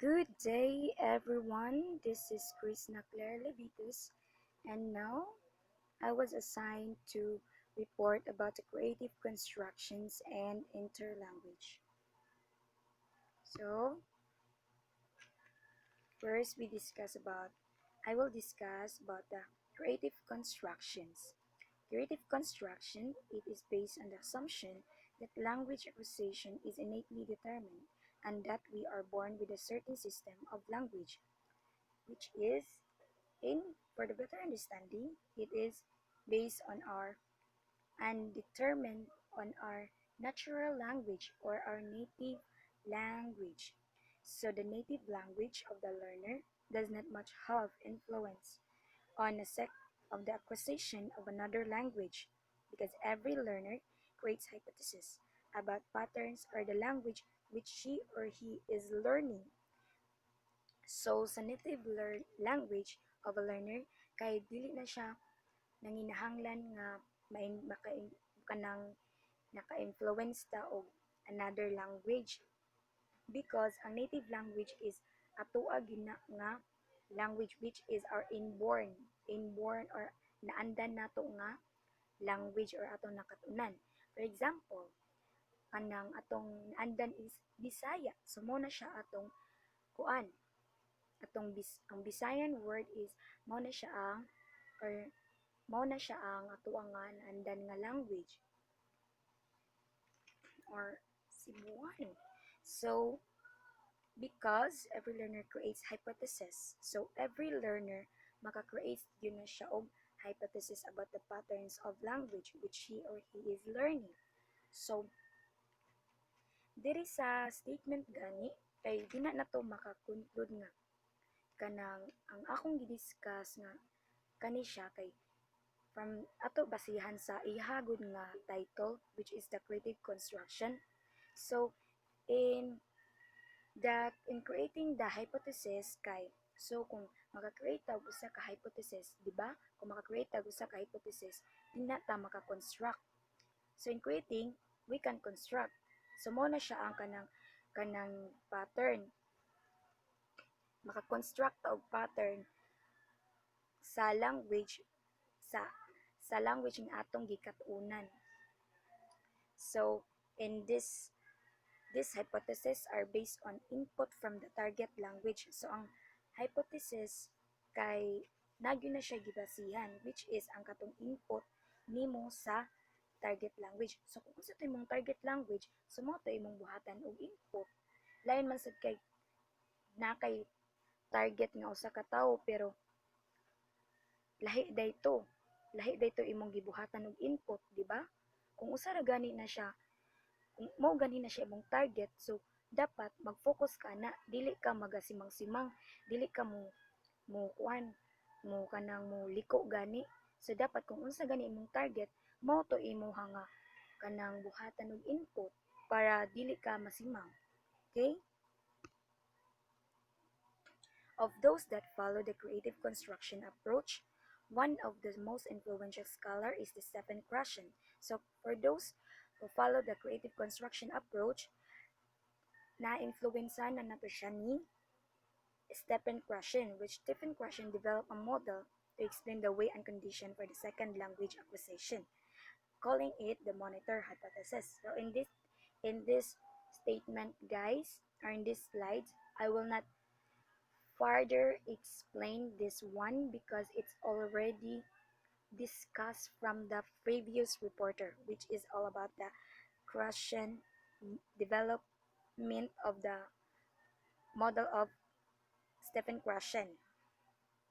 Good day, everyone. This is Krishna Claire Levitus, and now I was assigned to report about the creative constructions and interlanguage. So, first I will discuss about the creative constructions. Creative construction, it is based on the assumption that language acquisition is innately determined and that we are born with a certain system of language, which is in for the better understanding, it is based on our and determined on our natural language or our native language. So the native language of the learner does not much have influence on the sect of the acquisition of another language because every learner creates hypotheses about patterns or the language which she or he is learning. So, sa native language of a learner, kay dili na siya nanginahanglan nga kanang naka-influence ta og another language because ang native language is atoa gina nga language which is our inborn or naandan nato nga language or atong nakatunan. For example, kanang atong naandan is Bisaya. So mo na siya atong kuan ang Bisayan word is mao na siya ang or mao na siya ang atuangan andan nga language or Cebuano. So because every learner creates hypothesis, so every learner maka-create yun na siya og hypothesis about the patterns of language which he or he is learning. So diri sa statement gani kay di na nato maka-conclude nga kanang ang akong gidiscuss nga kani siya kay from ato basihan sa ihagod nga title which is the creative construction. So in creating the hypothesis kay so kung maka-create tag usa ka hypothesis, di ba? Kung maka-create tag usa ka hypothesis, di na ta maka-construct. So in creating, we can construct. So mo na siya ang kanang pattern. Maka-construct ta og pattern sa language sa language ng atong gikatunan. So in this hypothesis are based on input from the target language. So ang hypothesis kay nagyo na siya gibasihan which is ang katong input nimo sa target language. So kung unsa to imong target language, so mo to imong buhatan og input. Lain man sad kay na kay target nga usa ka tawo pero lahi dayto imong gibuhatan og input, di ba? Kung usa ra gani na siya, kung mao gani na siya imong target, so dapat mag-focus ka na dili ka magasimang-simang, dili ka mo kuan mo kanang mo liko gani. So dapat kung unsa gani imong target, mao to imo nga kanang buhatan og input para dili ka masimang. Okay? Of those that follow the creative construction approach, one of the most influential scholar is the Stephen Krashen. So for those who follow the creative construction approach, na-influensahan na nato siya ni Stephen Krashen, which Stephen Krashen developed a model to explain the way and condition for the second language acquisition, calling it the monitor hypothesis. So in this statement, guys, or in this slides, I will not further explain this one because it's already discussed from the previous reporter, which is all about the Krashen development of the model of Stephen Krashen.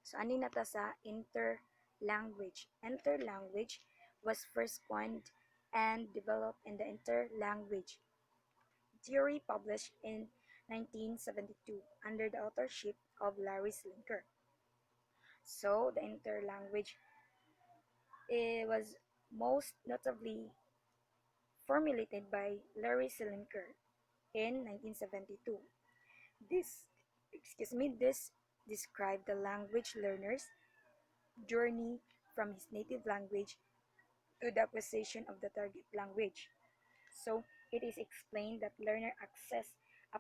So ani na ta sa interlanguage. Interlanguage was first coined and developed in the interlanguage theory published in 1972 under the authorship of Larry Slinker. So the interlanguage was most notably formulated by Larry Slinker in 1972. This described the language learner's journey from his native language to the acquisition of the target language. So it is explained that learner access a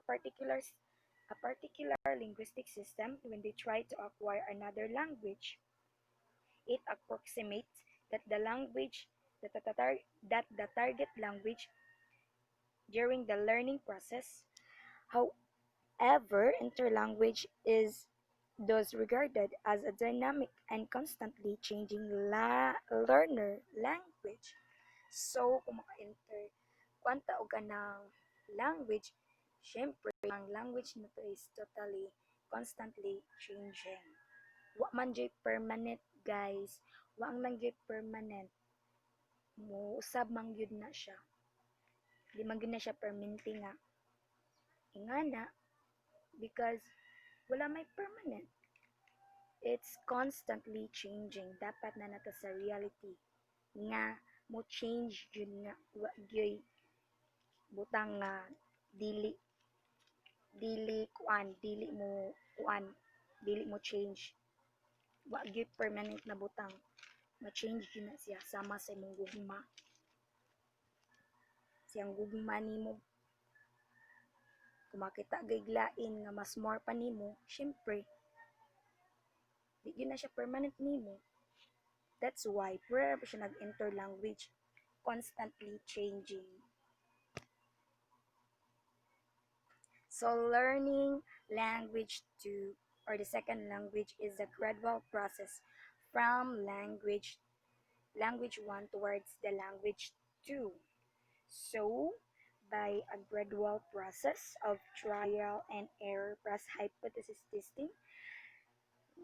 a particular linguistic system, when they try to acquire another language, it approximates that the language that the target language during the learning process. However, interlanguage is thus regarded as a dynamic and constantly changing learner language. So, kung maka-enter, kwanta o ganang language, syempre, ang language na to is totally, constantly changing. Wa man jay permanent, guys. Wa ang man jay permanent. Mo, usab man yun na siya. Di man yun na siya permanente nga. Ingana, because wala may permanent. It's constantly changing. Dapat na nato sa reality. Nga, mo change yun nga. Wa gyoy butang nga dili dili mo change, wa gyud permanent na butang, ma-change yun na siya sama sa imong gugma, siyang gugma nimo, kung makita gaylain nga mas more pa nimo, syempre di yun na siya permanent nimo. That's why prayer pa siya nag-enter language, constantly changing. So learning language 2 or the second language is a gradual process from language 1 towards the language 2. So by a gradual process of trial and error plus hypothesis testing,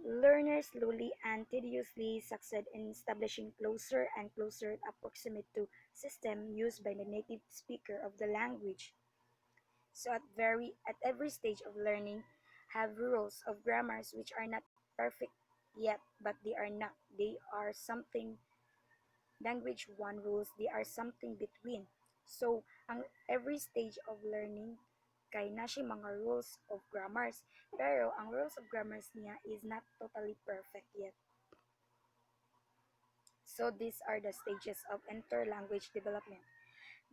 learners slowly and tediously succeed in establishing closer and closer approximate to system used by the native speaker of the language. So at every stage of learning have rules of grammars which are not perfect yet, but they are not. They are something language one rules, they are something between. So ang every stage of learning kay na siya mga rules of grammars, pero ang rules of grammars niya is not totally perfect yet. So these are the stages of interlanguage development: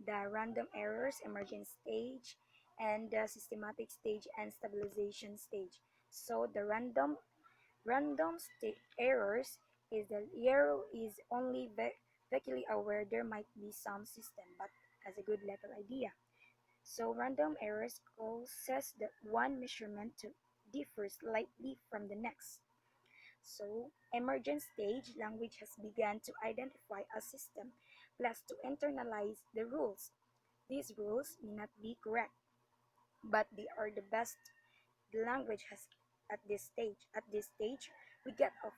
the random errors, emergence stage, and the systematic stage and stabilization stage. So the random errors is the error is only vaguely aware there might be some system, but has a good level idea. So random errors causes the one measurement to differ slightly from the next. So emergent stage language has begun to identify a system plus to internalize the rules. These rules may not be correct, but they are the best the language has at this stage. At this stage, we get a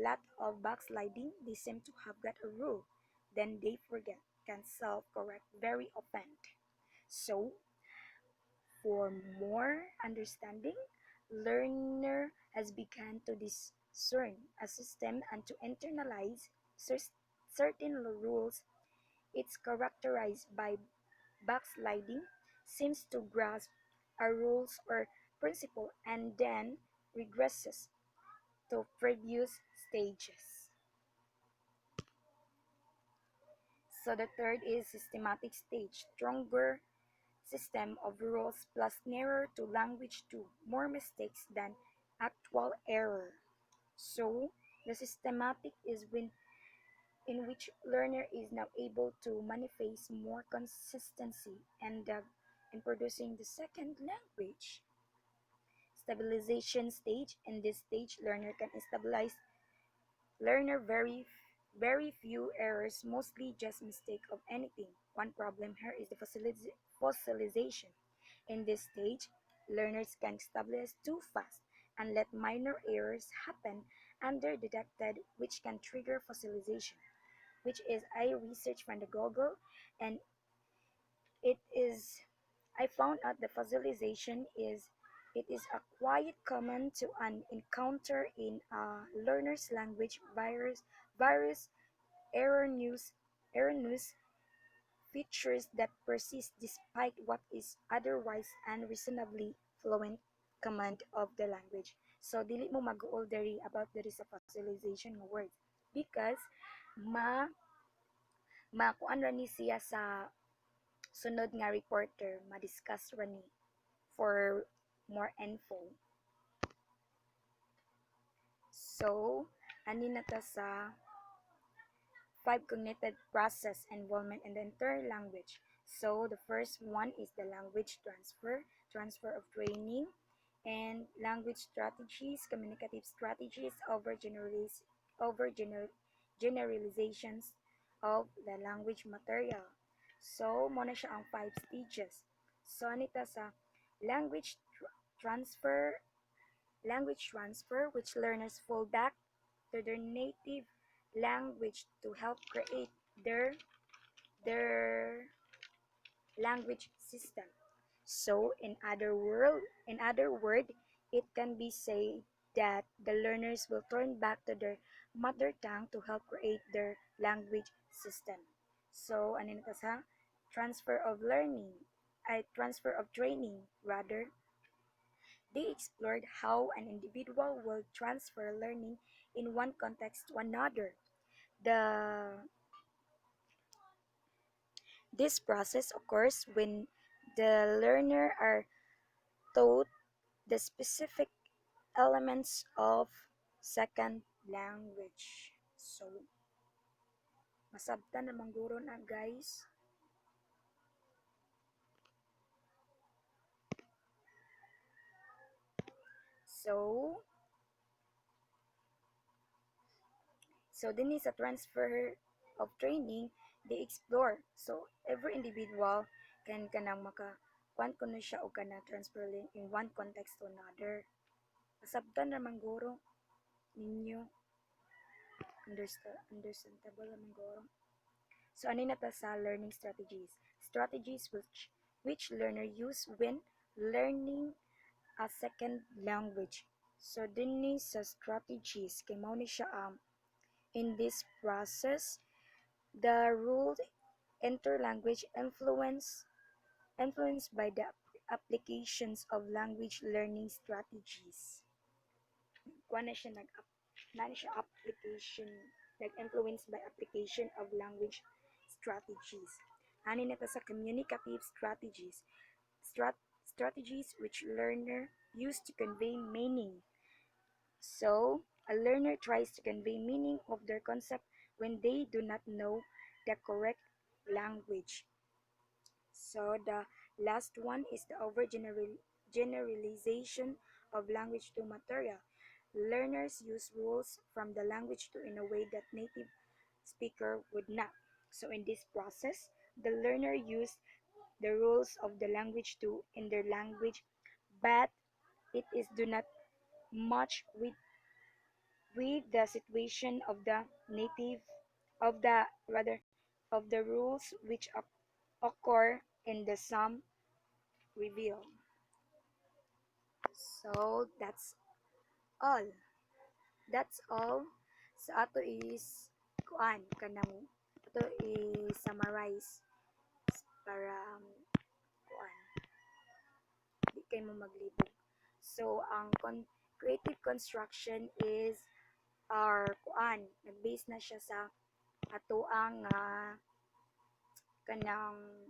lot of backsliding. They seem to have got a rule, then they forget, can self-correct very often. So, for more understanding, learner has begun to discern a system and to internalize certain rules. It's characterized by backsliding, seems to grasp a rules or principle and then regresses to previous stages. So the third is systematic stage, stronger system of rules plus nearer to language 2, more mistakes than actual error. So the systematic is when in which learner is now able to manifest more consistency and in producing the second language. Stabilization stage. In this stage, learner can stabilize learner very few errors, mostly just mistake of anything. One problem here is the fossilization. In this stage, learners can stabilize too fast and let minor errors happen under-detected, which can trigger fossilization, which is I researched from the Google, and it is I found out the fossilization is it is a quite common to an encounter in a learner's language virus error news features that persist despite what is otherwise unreasonably fluent command of the language. So dili mo mag-uol diri about there is a fossilization ng words because makuan ra ni siya sa sunod nga reporter, ma-discuss ra ni for more info. So, ani na ta sa 5 cognitive process involvement in the interlanguage. So, the first one is the language transfer of training, and language strategies, communicative strategies over generalizations of the language material. So, muna siya ang 5 stages. So, anita sa language transfer, which learners fall back to their native language to help create their language system. So in other word, it can be said that the learners will turn back to their mother tongue to help create their language system. So ano nito sa transfer of training rather, they explored how an individual will transfer learning in one context to another. The This process occurs when the learner are taught the specific elements of second language. So, masabtan namang guro na guys. So, din is a transfer of training, they explore. So, every individual can kanang kuan kuno siya o kana transfer in one context to another. Masabtan namang guro ninyo. Understandable namang guro. So, ano na ta sa learning strategies? Strategies which learner use when learning a second language. So, din ni sa strategies, kay mao ni siya in this process, the ruled interlanguage influenced by the applications of language learning strategies. Kuha na siya application, nag-influence by application of language strategies. Ani na sa communicative strategies. Strategies which learner use to convey meaning. So, a learner tries to convey meaning of their concept when they do not know the correct language. So, the last one is the overgeneralization of language to material. Learners use rules from the language to in a way that native speaker would not. So, in this process, the learner used the rules of the language to in their language, but it is do not match with the situation of the native of the rather of the rules which occur in the sum reveal. So all. That's all. Sa ato is kuan kanang ato i-summarize para kuan di kay mo maglibog. So ang creative construction is our kuan nag-base na siya sa ato ang kanang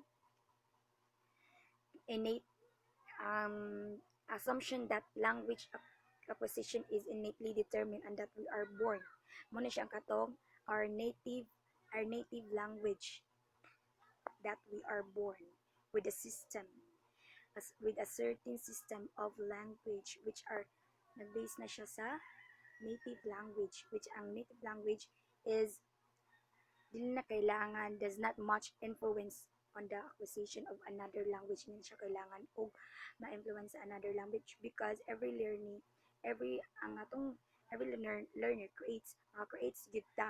innate assumption that language acquisition is innately determined and that we are born. Muna siya ang katong our native language, that we are born with a system, with a certain system of language which are nag-base na siya sa native language, which ang native language is dili na kailangan, does not much influence on the acquisition of another language. Hindi siya kailangan o ma-influence sa another language because every learner creates gita.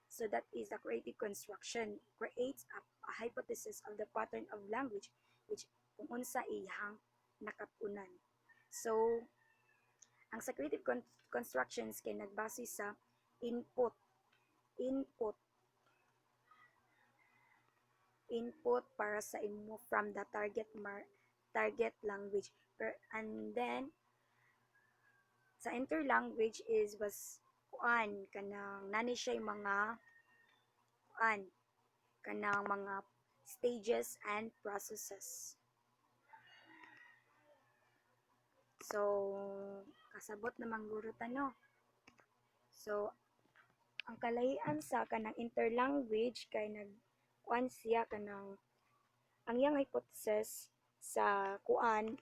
So that is a creative construction, creates a hypothesis of the pattern of language which kung unsa ihang nakapunan. So ang sa creative constructions kay nagbase sa input para sa imo from the target language, and then sa interlanguage was kuan kanang nani siya mga kuan kanang mga stages and processes. So, kasabot na mangguro tano. So, ang kalahian sa kanang interlanguage kay kuan siya kanang ang iyang hypothesis sa kuan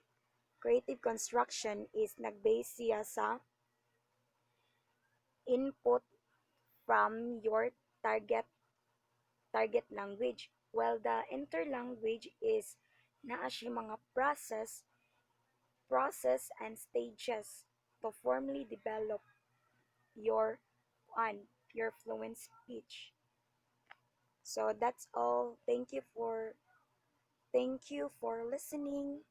creative construction is nagbase siya sa input from your target language, while the interlanguage is naa siya mga process and stages to formally develop your your fluent speech. So that's all. Thank you for listening.